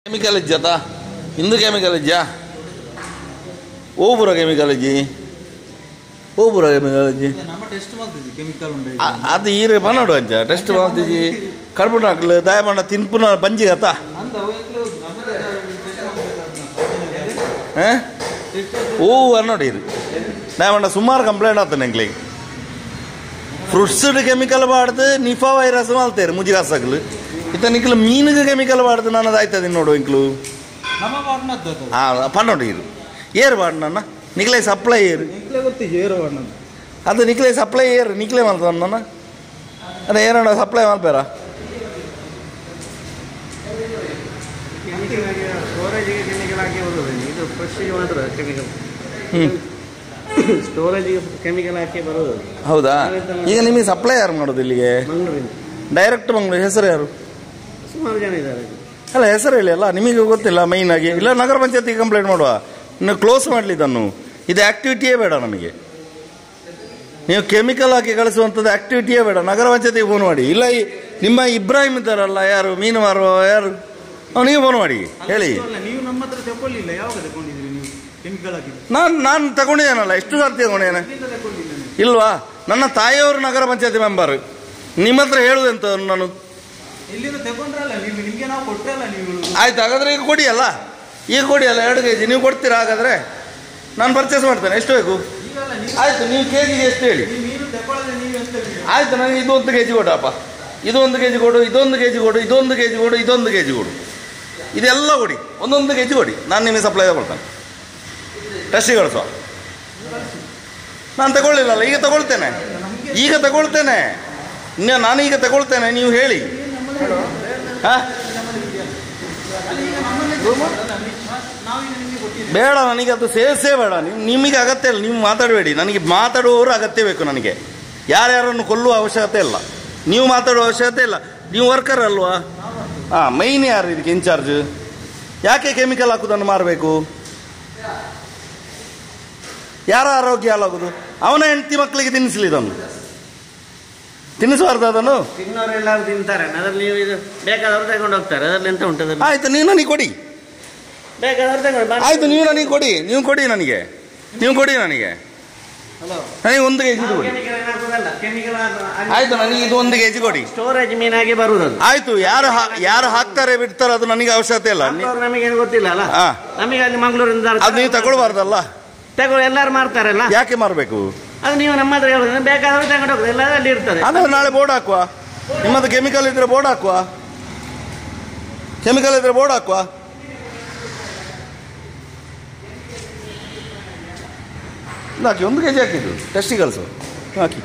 chemical ಇಜ್ಜಾತ ಇಂದು chemical ಇಜ್ಜಾ ಓ ಪೂರ chemical ಇಜ್ಜಿ ಓ ಪೂರ ಕೆಮಿಕಲ್ ಇಜ್ಜಿ ಅದು ಈರೆ ಪನ್ನೋಡು ಅಂಚ ಟೆಸ್ಟ್ ಮಾಡ್ತಿಜಿ ಕಡ್ಬು ಹಾಕ್ಲು ದಯ ಮಾಡ ತಿನ್ಪುನ ಬಂಜಿ ಆತ ಓ ಅನ್ನೋಡಿ ಇರು ದಯ ಮಾಡ ಸುಮಾರು ಕಂಪ್ಲೇಂಟ್ ಆತ ಎಂಕ್ಲಿಗೆ ಫ್ರೂಟ್ಸ್ ಕೆಮಿಕಲ್ ಬಾಡ್ದು ನಿಫಾ ವೈರಸ್ ಮಾಲ್ತೇರು ಮುಜಿಗಾಸಕ್ಲು ಇತ್ತ ನಿಕ್ಲು ಮೀನಿಗೆ ಕೆಮಿಕಲ್ ಬಾಡ್ದು ನಾನು ಆಯ್ತದೆ ನೋಡು ಇಂಕ್ಲು ಪನ್ನೋಡು ಇರು ಏರು ಬಾಡ್ ನನ್ನ ನಿಕ್ಲೆ ಸಪ್ಲೈ ಏರು ಅದು ನಿಕ್ಲೆ ಸಪ್ಲೈ ಏರು ನಿಕ್ಲೆ ಮಾಡ್ತಾನ ನನ್ನ ಅದೇ ಏನೋ ಸಪ್ಲೈ ಮಾಡ್ಬೇರ ಹೌದಾ ಈಗ ನಿಮಗೆ ಸಪ್ಲೈ ಯಾರು ಮಾಡೋದು ಇಲ್ಲಿಗೆ ಡೈರೆಕ್ಟ್ ಮಂಗಳೂರು ಹೆಸರು ಯಾರು ಸುಮಾರು ಜನ ಇದ್ದಾರೆ ಅಲ್ಲ ಹೆಸರು ಹೇಳಿ ಅಲ್ಲ ನಿಮಗೆ ಗೊತ್ತಿಲ್ಲ ಮೈನ್ ಆಗಿ ಇಲ್ಲ ನಗರ ಪಂಚಾಯತಿಗೆ ಕಂಪ್ಲೇಂಟ್ ಮಾಡುವ ಇನ್ನು ಕ್ಲೋಸ್ ಮಾಡಲಿ ಇದನ್ನು ಇದು ಆಕ್ಟಿವಿಟಿಯೇ ಬೇಡ ನಮಗೆ ನೀವು ಕೆಮಿಕಲ್ ಹಾಕಿ ಕಳಿಸುವಂಥದ್ದು ಆಕ್ಟಿವಿಟಿಯೇ ಬೇಡ ನಗರ ಪಂಚಾಯತಿಗೆ ಫೋನ್ ಮಾಡಿ ಇಲ್ಲ ನಿಮ್ಮ ಇಬ್ರಾಹಿಂ ಇದ್ದಾರಲ್ಲ ಯಾರು ಮೀನು ಮಾರುವ ಯಾರು ನೀವು ಫೋನ್ ಮಾಡಿ ಹೇಳಿ ನೀವು ನಮ್ಮ ಹತ್ರ ತಗೊಳ್ಳಿಲ್ಲ ಯಾವಾಗ ತಗೊಂಡಿದ್ದೀರಿ ನೀವು ಕೆಮಿಕಲ್ ಹಾಕಿ ನಾನು ತಗೊಂಡಿದ್ದೇನಲ್ಲ ಎಷ್ಟು ಸರ್ತಿ ತಗೊಂಡಿದ್ದೇನೆ ಇಲ್ವಾ ನನ್ನ ತಾಯಿಯವರು ನಗರ ಪಂಚಾಯತಿ ಮೆಂಬರ್ ನಿಮ್ಮ ಹತ್ರ ಹೇಳುವುದೆಂತ ನಾನು ಆಯ್ತು ಹಾಗಾದ್ರೆ ಈಗ ಕೊಡಿ ಅಲ್ಲ 2 kg ನೀವು ಕೊಡ್ತೀರಾ ಹಾಗಾದ್ರೆ ನಾನು ಪರ್ಚೇಸ್ ಮಾಡ್ತೇನೆ ಎಷ್ಟು ಬೇಕು ಆಯ್ತು ನೀವು ಕೆಜಿಗೆ ಎಷ್ಟು ಹೇಳಿ ಆಯ್ತು ನನಗೆ ಇದು 1 kg ಕೊಡಪ್ಪ ಇದು 1 kg ಕೊಡು ಇದೊಂದು 1 kg ಕೊಡು ಇದೊಂದು 1 kg ಕೊಡು ಇದೊಂದು 1 kg ಕೊಡು ಇದೆಲ್ಲ ಕೊಡಿ 1 kg ಕೊಡಿ ನಾನು ನಿಮಗೆ ಸಪ್ಲೈ ತಗೊಳ್ತೇನೆ ಟೆಸ್ಟಿಗೆ ಕಳಿಸುವ ನಾನು ತಗೊಳ್ಳಿಲ್ಲಲ್ಲ ಈಗ ತಗೊಳ್ತೇನೆ ನಾನೀಗ ತಗೊಳ್ತೇನೆ ನೀವು ಹೇಳಿ ಬೇಡ ನನಗೆ ಅದು ಸೇರಿಸೇ ಬೇಡ ನಿಮಗೆ ಅಗತ್ಯ ಇಲ್ಲ ನೀವು ಮಾತಾಡಬೇಡಿ ನನಗೆ ಮಾತಾಡುವವರು ಅಗತ್ಯ ಬೇಕು ನನಗೆ ಯಾರ್ಯಾರನ್ನು ಕೊಲ್ಲುವ ಅವಶ್ಯಕತೆ ಇಲ್ಲ ನೀವು ಮಾತಾಡುವ ಅವಶ್ಯಕತೆ ಇಲ್ಲ ನೀವು ವರ್ಕರ್ ಅಲ್ವಾ ಮೈನ್ ಯಾರು ಇದಕ್ಕೆ ಇನ್ಚಾರ್ಜ್ ಯಾಕೆ ಕೆಮಿಕಲ್ ಹಾಕುವುದನ್ನು ಮಾರಬೇಕು ಯಾರ ಆರೋಗ್ಯ ಹಾಳಾಗೋದು ಅವನ ಹೆಂಡತಿ ಮಕ್ಕಳಿಗೆ ತಿನ್ನಿಸಲಿ ಇದನ್ನು ತಿನ್ನಿಸಬಾರ್ದು ಅದನ್ನು ತಿನ್ನೋರೆಲ್ಲರೂ ತಿಂತಾರೆ ಅದರಲ್ಲಿ ನೀವು ಇದು ಬೇಕಾದವರು ತಗೊಂಡು ಹೋಗ್ತಾರೆ ಅದರಲ್ಲಿ ಎಂತ ಉಂಟು ಆಯ್ತು ನೀವು ನನಗೆ ಕೊಡಿ ಬೇಕಾದವರು ತಗೊಂಡು ಆಯ್ತು ನೀವು ನನಗೆ ಕೊಡಿ ನನಗೆ ನನಗೆ 1 kg ಕೊಡಿ ಆಯ್ತು ನನಗೆ ಇದು 1 kg ಕೊಡಿ ಸ್ಟೋರೇಜ್ ಮೀನಾಗಿ ಬರುವುದು ಆಯ್ತು ಯಾರು ಹಾಕ್ತಾರೆ ಬಿಡ್ತಾರೆ ಅದು ನನಗೆ ಅವಶ್ಯಕತೆ ಇಲ್ಲ ನಮಗೇನು ಗೊತ್ತಿಲ್ಲ ಅಲ್ಲ ನಮಗೆ ಅಲ್ಲಿ ಮಂಗಳೂರಿಂದ ಅದು ನೀವು ತಗೊಳ್ಬಾರ್ದಲ್ಲ ಎಲ್ಲರೂ ಮಾರ್ತಾರಲ್ಲ ಯಾಕೆ ಮಾರಬೇಕು ಅದು ನೀವು ನಮ್ಮ ಹತ್ರ ಹೇಳೋದು ಬೇಕಾದವರು ತಗೊಂಡು ಹೋಗೋದು ಎಲ್ಲ ಅಲ್ಲಿ ಇರ್ತದೆ ಅದು ನಾಳೆ ಬೋರ್ಡ್ ಹಾಕುವ ನಿಮ್ಮದು ಕೆಮಿಕಲ್ ಇದ್ರೆ ಬೋರ್ಡ್ ಹಾಕುವ ಹಾಕಿ 1 kg ಹಾಕಿದ್ದು ಟೆಸ್ಟಿಗೆ ಕಳಿಸು ಹಾಕಿ